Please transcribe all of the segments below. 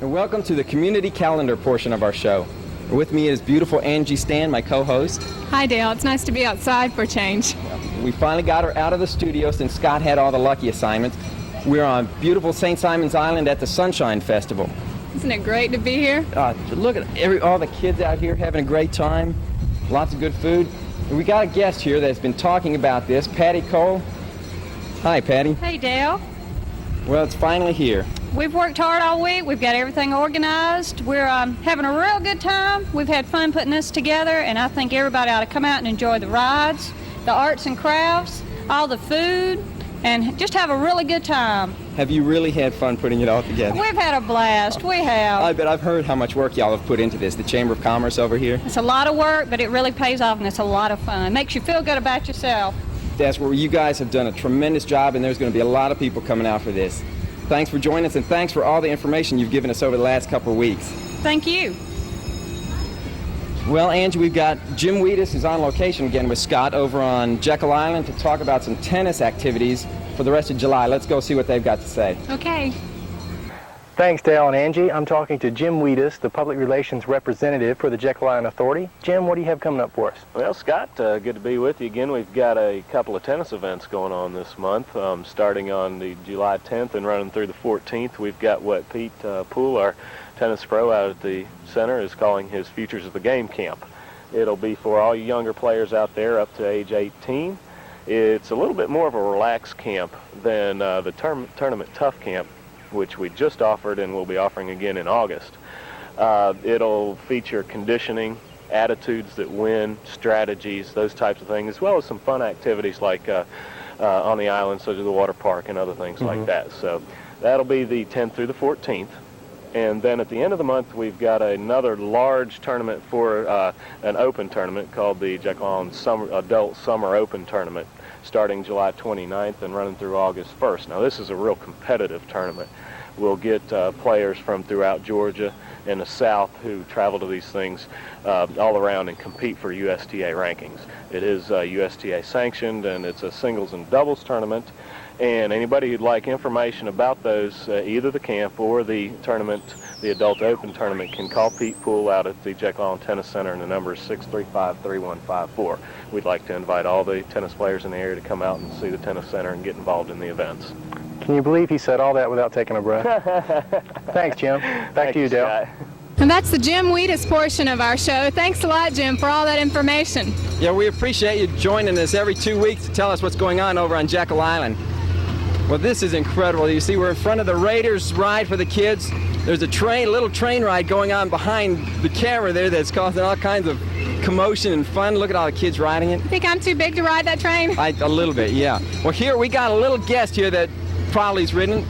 Welcome to the community calendar portion of our show. With me is beautiful Angie Stan, my co-host. Hi Dale, it's nice to be outside for a change. We finally got her out of the studio since Scott had all the lucky assignments. We're on beautiful St. Simon's Island at the Sunshine Festival. Isn't it great to be here? Look at all the kids out here having a great time. Lots of good food. And we got a guest here that's been talking about this, Patty Cole. Hi, Patty. Hey, Dale. Well, it's finally here. We've worked hard all week. We've got everything organized. We're having a real good time. We've had fun putting this together, and I think everybody ought to come out and enjoy the rides, the arts and crafts, all the food, and just have a really good time. Have you really had fun putting it all together? We've had a blast. We have. I bet I've heard how much work y'all have put into this, the Chamber of Commerce over here. It's a lot of work, but it really pays off, and it's a lot of fun. Makes you feel good about yourself. That's where you guys have done a tremendous job, and there's going to be a lot of people coming out for this. Thanks for joining us, and thanks for all the information you've given us over the last couple of weeks. Thank you. Well, Angie, we've got Jim Wheatus is on location again with Scott over on Jekyll Island to talk about some tennis activities for the rest of July. Let's go see what they've got to say. Okay. Thanks, Dale and Angie. I'm talking to Jim Wheatus, the public relations representative for the Jekyll Island Authority. Jim, what do you have coming up for us? Well, Scott, good to be with you again. We've got a couple of tennis events going on this month, starting on the July 10th and running through the 14th. We've got what Pete Poole, our tennis pro out at the center, is calling his Futures of the Game Camp. It'll be for all you younger players out there up to age 18. It's a little bit more of a relaxed camp than the Tournament Tough Camp, which we just offered and will be offering again in August. It'll feature conditioning, attitudes that win, strategies, those types of things, as well as some fun activities like on the island, such as the water park and other things like that. So that'll be the 10th through the 14th. And then at the end of the month, we've got another large tournament for an open tournament called the Jekyll Island Adult Summer Open Tournament, starting July 29th and running through August 1st. Now, this is a real competitive tournament. We'll get players from throughout Georgia and the South who travel to these things all around and compete for USTA rankings. It is USTA sanctioned, and it's a singles and doubles tournament. And anybody who'd like information about those, either the camp or the tournament, the Adult Open Tournament, can call Pete Poole out at the Jekyll Island Tennis Center, and the number is 635-3154. We'd like to invite all the tennis players in the area to come out and see the tennis center and get involved in the events. Can you believe he said all that without taking a breath? Thanks, Jim. Back to you, Dale. Scott. And that's the Jim Wheatus portion of our show. Thanks a lot, Jim, for all that information. Yeah, we appreciate you joining us every 2 weeks to tell us what's going on over on Jekyll Island. Well, this is incredible. You see, we're in front of the Raiders ride for the kids. There's a little train ride going on behind the camera there that's causing all kinds of commotion and fun. Look at all the kids riding it. Think I'm too big to ride that train? A little bit, yeah. Well, here we got a little guest here that probably's ridden.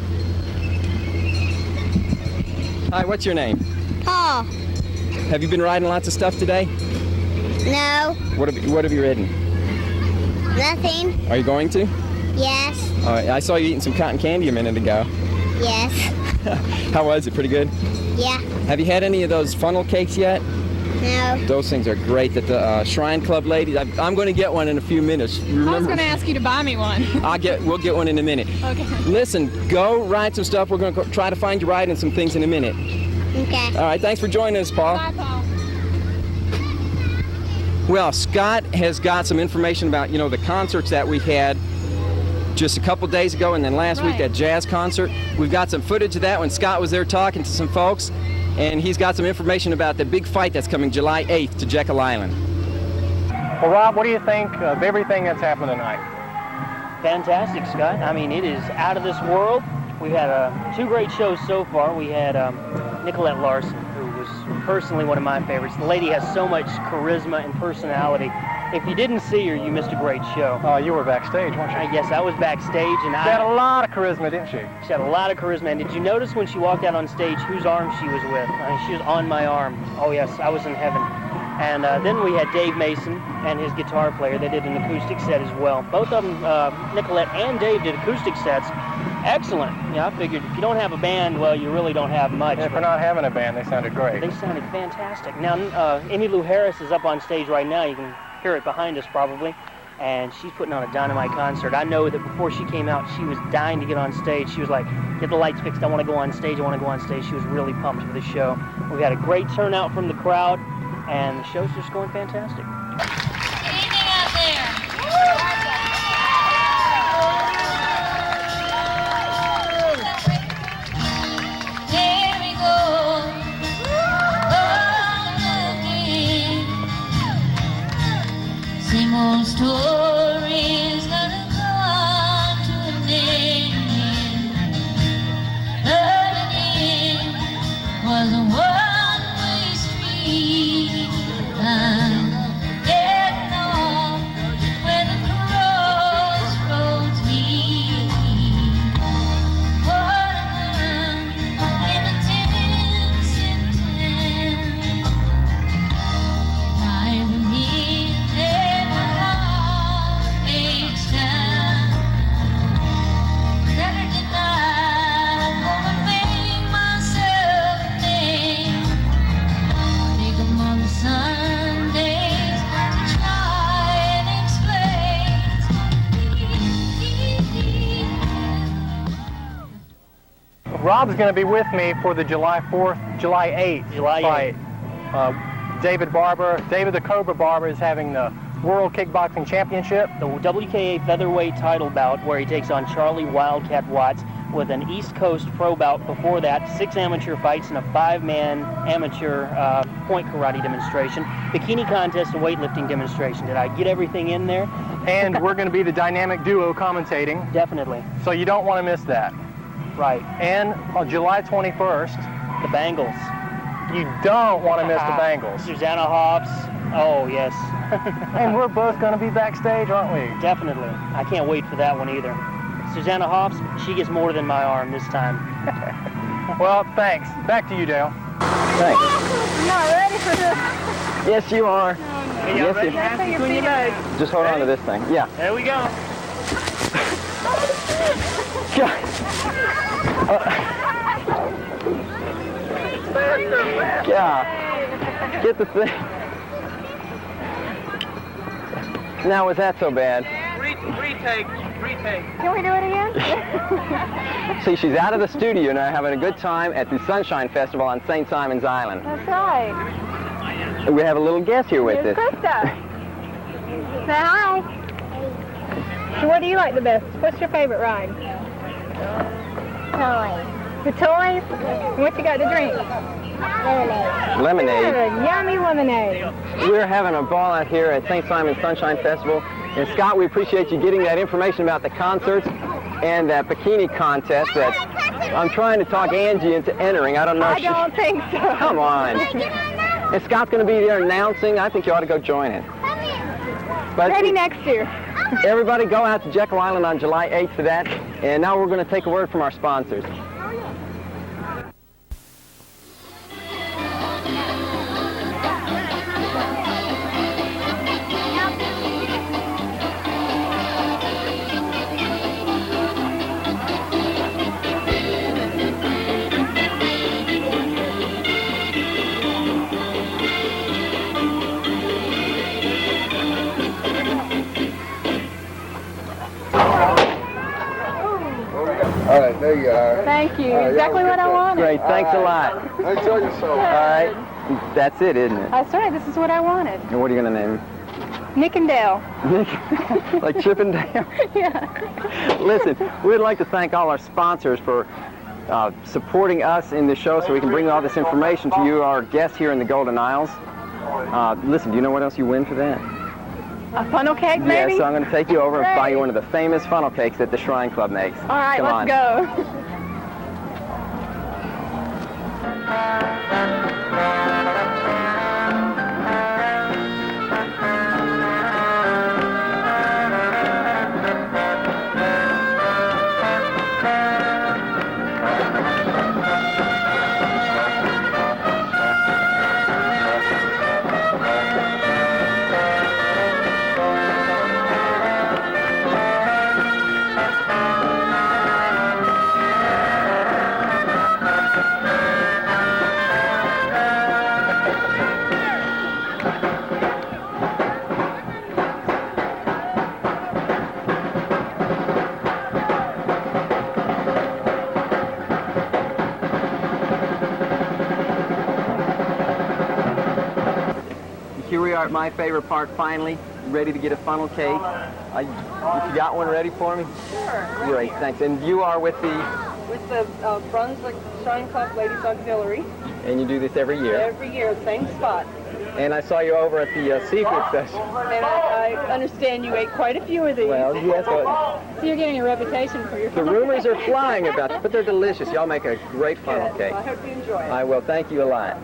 Hi, what's your name? Paul. Have you been riding lots of stuff today? No. What have you ridden? Nothing. Are you going to? Yes. I saw you eating some cotton candy a minute ago. Yes. How was it? Pretty good? Yeah. Have you had any of those funnel cakes yet? No. Those things are great that the Shrine Club ladies, I'm going to get one in a few minutes. Remember? I was going to ask you to buy me one. We'll get one in a minute. Okay. Listen, go ride some stuff. We're going to try to find you riding some things in a minute. Okay. All right, thanks for joining us, Paul. Bye, Paul. Well, Scott has got some information about, the concerts that we had just a couple days ago, and then last week, that jazz concert. We've got some footage of that when Scott was there talking to some folks, and he's got some information about the big fight that's coming July 8th to Jekyll Island. Well, Rob, what do you think of everything that's happened tonight? Fantastic, Scott. I mean, it is out of this world. We've had 2 great shows so far. We had Nicolette Larson, who was personally one of my favorites. The lady has so much charisma and personality. If you didn't see her, you missed a great show. Oh, you were backstage, weren't you? Yes, I was backstage, and She had a lot of charisma, didn't she? She had a lot of charisma. And did you notice when she walked out on stage whose arm she was with? I mean, she was on my arm. Oh, yes, I was in heaven. And then we had Dave Mason and his guitar player. They did an acoustic set as well. Both of them, Nicolette and Dave, did acoustic sets. Excellent. I figured if you don't have a band, well, you really don't have much. Yeah, for not having a band, they sounded great. They sounded fantastic. Now, Emmylou Harris is up on stage right now. You can hear it behind us probably. and she's putting on a dynamite concert. I know that before she came out, she was dying to get on stage. She was like, get the lights fixed, I want to go on stage, I want to go on stage. She was really pumped for the show. We had a great turnout from the crowd, and the show's just going fantastic. Good evening out there. Here we go. Same old story's gonna come to an end. Learning was a one-way street. I'm getting off where the crossroads meet. What I learned in the 10th September, I believe that my heart aches down. Never denied, I'm gonna make myself a name. Take 'em on the Sundays to try and explain. Rob's going to be with me for the July 4th, July 8th July fight. David Barber, David the Cobra Barber is having the World Kickboxing Championship. The WKA featherweight title bout where he takes on Charlie Wildcat Watts, with an East Coast pro bout before that, 6 amateur fights and a 5-man amateur point karate demonstration, bikini contest and weightlifting demonstration. Did I get everything in there? And we're going to be the dynamic duo commentating, Definitely. so you don't want to miss that. Right. And on July 21st, The Bangles. you don't want to miss the Bangles. Susanna Hoffs. Oh, yes. And we're both going to be backstage, aren't we? Definitely. I can't wait for that one either. Susanna Hoffs, she gets more than my arm this time. Well, thanks. Back to you, Dale. Thanks. I'm not ready for this. Yes, you are. Yes, ready? you. Hands between your legs. Just hold on to this thing. Yeah. There we go. Yeah. Get the thing. Now, was that so bad? Retake. Can we do it again? See, she's out of the studio now, having a good time at the Sunshine Festival on St. Simon's Island. That's right. We have a little guest here with Here's us. Krista. Say hi. So what do you like the best? What's your favorite ride? Toys. The toys? And what you got to drink? Lemonade. Lemonade. Good, yummy lemonade. We're having a ball out here at St. Simon's Sunshine Festival. And Scott, we appreciate you getting that information about the concerts and that bikini contest that I'm trying to talk Angie into entering. I don't know. I don't think so. Come on. And Scott's going to be there announcing. I think you ought to go join it. But Ready next year. everybody go out to Jekyll Island on July 8th for that. And now we're going to take a word from our sponsors. All right, there you are. Thank you. All right, Exactly y'all what I get wanted. Great. Thanks a lot. I tell you so. All right. That's it, isn't it? That's right. This is what I wanted. And what are you going to name Nick and Dale. him? Like Chip and Dale? Yeah. Listen, we'd like to thank all our sponsors for supporting us in the show so we can bring all this information to you, our guests here in the Golden Isles. Listen, do you know what else you win for that? A funnel cake, maybe? Yes, so I'm going to take you over and buy you Great. one of the famous funnel cakes that the Shrine Club makes. All right, Come on. let's go. sweetheart, my favorite part finally. Ready to get a funnel cake. If you got one ready for me? Sure. Great, thanks. And you are with the... With the Brunswick Shine Club Ladies Auxiliary. And you do this every year? Every year, same spot. And I saw you over at the secret session. And I understand you ate quite a few of these. Well, yes. So you're getting a reputation for your The rumors are flying about it, but they're delicious. Y'all make a great funnel cake. I hope you enjoy it. I will. Thank you a lot.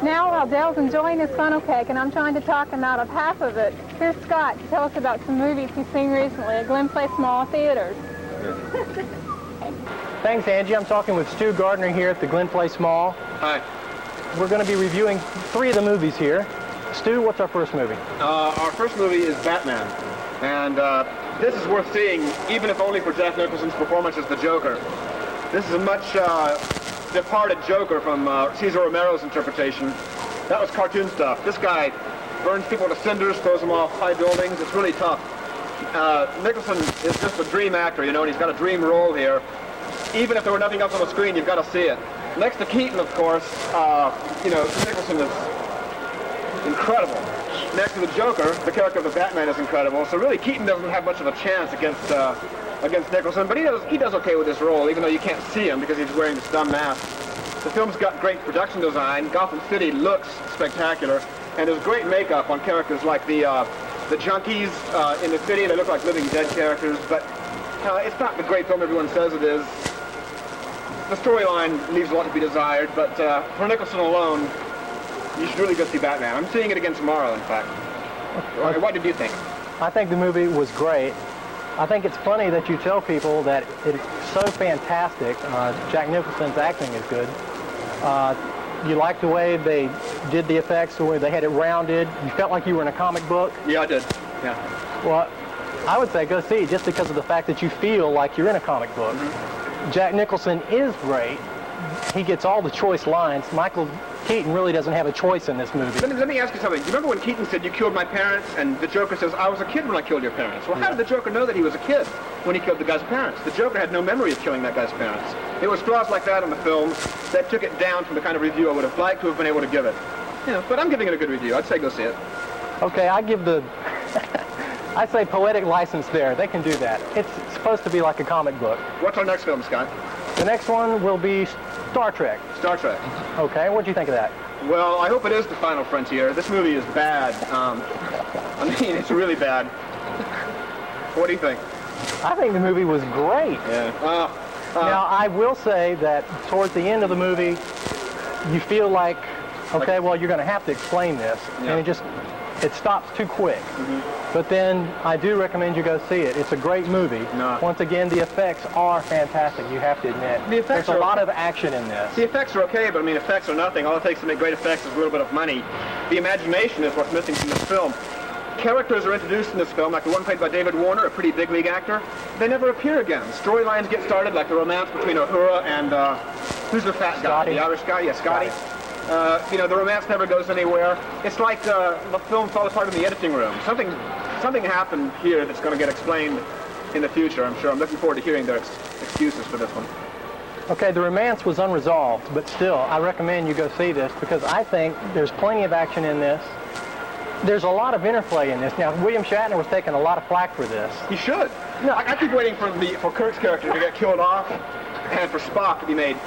Now while Dale's enjoying his funnel cake and I'm trying to talk him out of half of it, here's Scott to tell us about some movies he's seen recently at Glen Place Mall Theaters. Thanks, Angie. I'm talking with Stu Gardner here at the Glen Place Mall. Hi. We're going to be reviewing 3 of the movies here. Stu, what's our first movie? Our first movie is Batman, and this is worth seeing, even if only for Jack Nicholson's performance as the Joker. This is a much departed Joker from Cesar Romero's interpretation. That was cartoon stuff. This guy burns people to cinders, throws them off high buildings. It's really tough. Nicholson is just a dream actor, you know, and he's got a dream role here. Even if there were nothing else on the screen, you've got to see it. Next to Keaton, of course, you know, Nicholson is incredible. Next to the Joker, the character of the Batman is incredible. So really, Keaton doesn't have much of a chance against Nicholson, but he does okay with this role, even though you can't see him because he's wearing this dumb mask. The film's got great production design. Gotham City looks spectacular, and there's great makeup on characters like the junkies in the city. They look like living dead characters, but it's not the great film everyone says it is. The storyline leaves a lot to be desired, but for Nicholson alone, you should really go see Batman. I'm seeing it again tomorrow, in fact. What did you think? I think the movie was great. I think it's funny that you tell people that it's so fantastic. Jack Nicholson's acting is good. You like the way they did the effects, the way they had it rounded. You felt like you were in a comic book. Yeah, I did. Yeah. Well, I would say go see it just because of the fact that you feel like you're in a comic book. Jack Nicholson is great. He gets all the choice lines. Michael Keaton really doesn't have a choice in this movie. Let me ask you something. Do you remember when Keaton said, "You killed my parents," and the Joker says, "I was a kid when I killed your parents"? Well, how did the Joker know that he was a kid when he killed the guy's parents? The Joker had no memory of killing that guy's parents. It was flaws like that in the film that took it down from the kind of review I would have liked to have been able to give it. You know, but I'm giving it a good review. I'd say go see it. Okay, I give the... I say poetic license there. They can do that. It's supposed to be like a comic book. What's our next film, Scott? The next one will be Star Trek. Star Trek. Okay, what do you think of that? Well, I hope it is the final frontier. This movie is bad. I mean, it's really bad. What do you think? I think the movie was great. Yeah. Now, I will say that towards the end of the movie, you feel like, okay, well, you're going to have to explain this. Yeah. And it stops too quick. But then I do recommend you go see it. It's a great movie. No. Once again, the effects are fantastic, you have to admit. There's a lot of action in this. The effects are okay, but I mean, effects are nothing. All it takes to make great effects is a little bit of money. The imagination is what's missing from this film. Characters are introduced in this film, like the one played by David Warner, a pretty big league actor. They never appear again. Storylines get started, like the romance between Uhura and, who's the fat guy? Scotty. The Irish guy? Yeah, Scotty. You know, the romance never goes anywhere. It's like the film fell apart in the editing room. Something happened here that's going to get explained in the future, I'm sure. I'm looking forward to hearing their excuses for this one. Okay, the romance was unresolved, but still, I recommend you go see this because I think there's plenty of action in this. There's a lot of interplay in this. Now, William Shatner was taking a lot of flack for this. He should. No, I keep waiting for Kirk's character to get killed off and for Spock to be made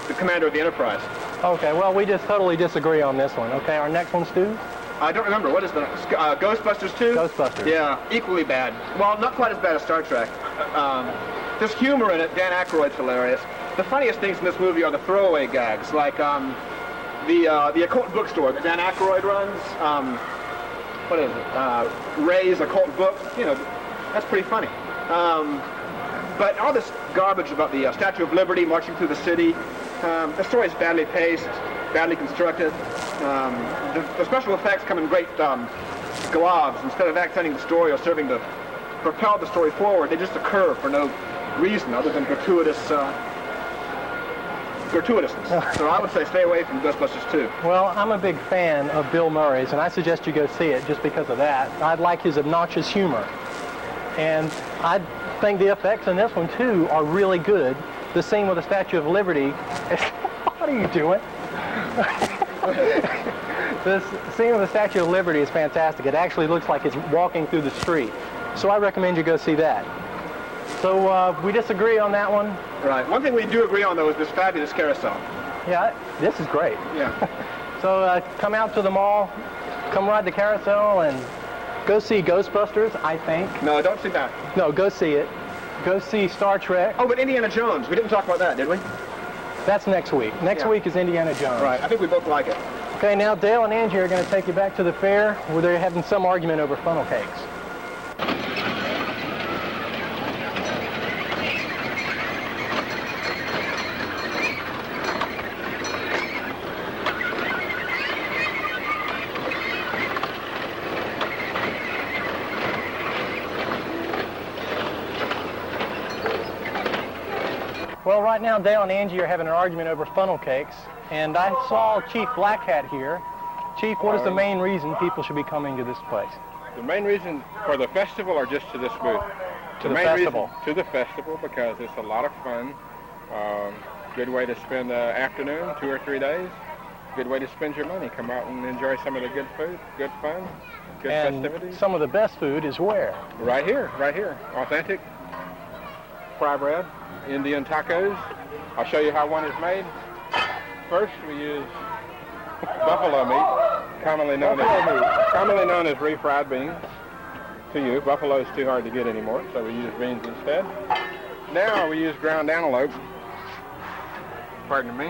the commander of the Enterprise. Okay, well, we just totally disagree on this one. Okay, our next one, Stu? I don't remember. What is the Ghostbusters 2? Ghostbusters. Yeah, equally bad. Well, not quite as bad as Star Trek. There's humor in it. Dan Aykroyd's hilarious. The funniest things in this movie are the throwaway gags, like the occult bookstore that Dan Aykroyd runs. What is it? Ray's occult book. You know, that's pretty funny. But all this garbage about the Statue of Liberty marching through the city, the story is badly paced, badly constructed. The special effects come in great globs. Instead of accenting the story or serving to propel the story forward, they just occur for no reason other than gratuitousness. So I would say stay away from Ghostbusters 2. Well, I'm a big fan of Bill Murray's, and I suggest you go see it just because of that. I'd like his obnoxious humor. And I think the effects in this one, too, are really good. The scene with the Statue of Liberty, what are you doing? This scene of the Statue of Liberty is fantastic. It actually looks like it's walking through the street. So I recommend you go see that. So we disagree on that one. Right. One thing we do agree on, though, is this fabulous carousel. Yeah, this is great. Yeah. So come out to the mall, come ride the carousel, and go see Ghostbusters, I think. No, don't see that. No, go see it. Go see Star Trek. Oh, but Indiana Jones. We didn't talk about that, did we? That's next week. Next week is Indiana Jones. Right. I think we both like it. Okay, now Dale and Angie are going to take you back to the fair where they're having some argument over funnel cakes. Well, right now Dale and Angie are having an argument over funnel cakes, and I saw Chief Black Hat here. Chief, what is the main reason people should be coming to this place? The main reason for the festival or just to this booth? To the festival. To the festival because it's a lot of fun. Good way to spend the afternoon, 2 or 3 days. Good way to spend your money. Come out and enjoy some of the good food, good fun, good festivities. Some of the best food is where? Right here. Authentic fry bread, Indian tacos. I'll show you how one is made. First, we use buffalo meat, commonly known as refried beans. To you, buffalo is too hard to get anymore, so we use beans instead. Now we use ground antelope. Pardon me.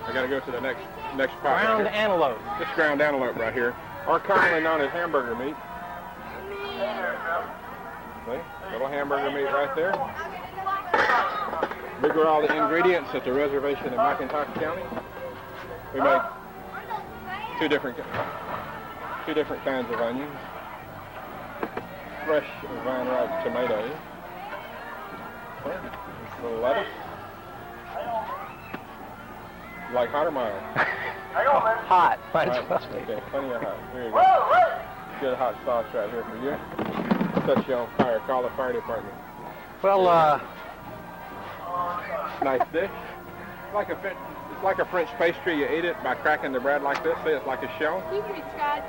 I got to go to the next part. Ground antelope. This ground antelope right here, or commonly known as hamburger meat. See, little hamburger meat right there. These are all the ingredients at the reservation in McIntosh County. We make two different kinds of onions. Fresh vine ripe tomatoes. A little lettuce. Like hot or mild? Hot. Right. Okay, plenty of hot. Here you go. Good hot sauce right here for you. Set you on fire. Call the fire department. Well, nice dish. It's like a French pastry. You eat it by cracking the bread like this. See, it's like a shell. Excuse me, Scott.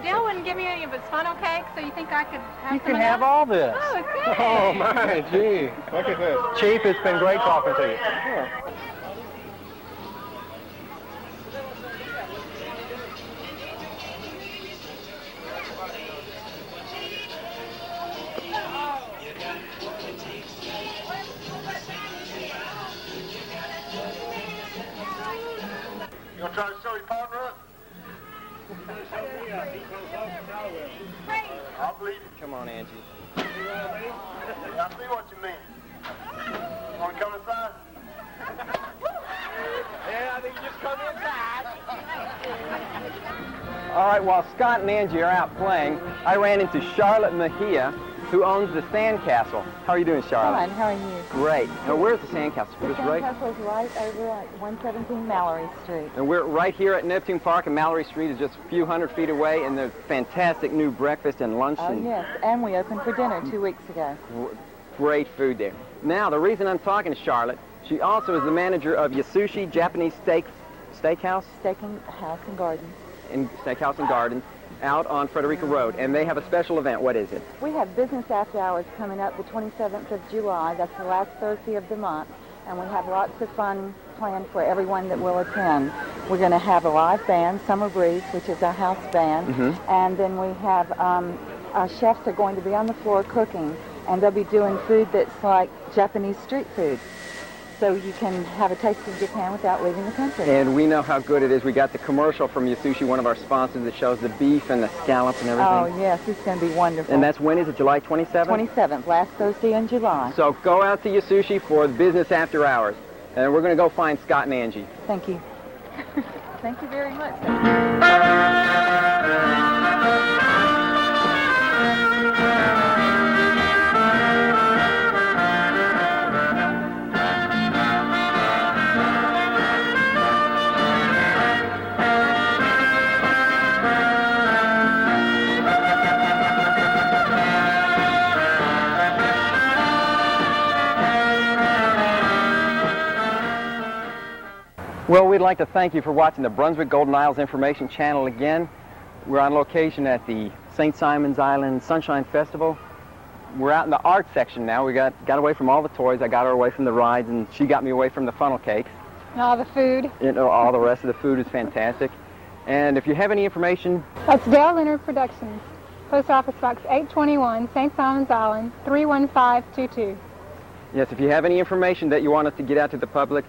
Dale wouldn't give me any of his funnel cake, so you think I could have you some can of have that? all this. Oh, good. Oh my, gee. Look at this. Chief, it's been great talking to you. Yeah. You gonna try to show your partner up? I believe you. Come on, Angie. I see what you mean. You wanna come inside? Yeah, I think you just come inside. All right, while Scott and Angie are out playing, I ran into Charlotte Mejia, who owns the Sandcastle. How are you doing, Charlotte? Fine, how are you? Great. Now, where's the Sandcastle? The Just right. Sandcastle's right over at 117 Mallory Street. And we're right here at Neptune Park, and Mallory Street is just a few hundred feet away, and there's fantastic new breakfast and lunch. Oh, and yes, and we opened for dinner 2 weeks ago. Great food there. Now, the reason I'm talking to Charlotte, she also is the manager of Yasushi Japanese Steakhouse? House and Gardens. Steakhouse and Gardens, out on Frederica Road, and they have a special event. What is it? We have business after hours coming up the 27th of July. That's the last Thursday of the month, and we have lots of fun planned for everyone that will attend. We're going to have a live band, Summer Breeze, which is our house band, and then we have our chefs are going to be on the floor cooking, and they'll be doing food that's like Japanese street food. So you can have a taste of Japan without leaving the country. And we know how good it is. We got the commercial from Yasushi, one of our sponsors, that shows the beef and the scallops and everything. Oh, yes, it's going to be wonderful. And that's when is it, July 27th? 27th, last Thursday in July. So go out to Yasushi for the business after hours. And we're going to go find Scott and Angie. Thank you. Thank you very much. Well, we'd like to thank you for watching the Brunswick Golden Isles Information Channel again. We're on location at the St. Simon's Island Sunshine Festival. We're out in the art section now. We got away from all the toys. I got her away from the rides, and she got me away from the funnel cakes. And all the food. You know, all the rest of the food is fantastic. And if you have any information... That's Dale Leonard Productions. Post Office Box 821, St. Simon's Island, 31522. Yes, if you have any information that you want us to get out to the public,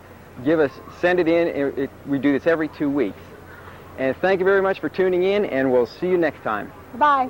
send it in. We do this every 2 weeks. And thank you very much for tuning in, and we'll see you next time. Bye.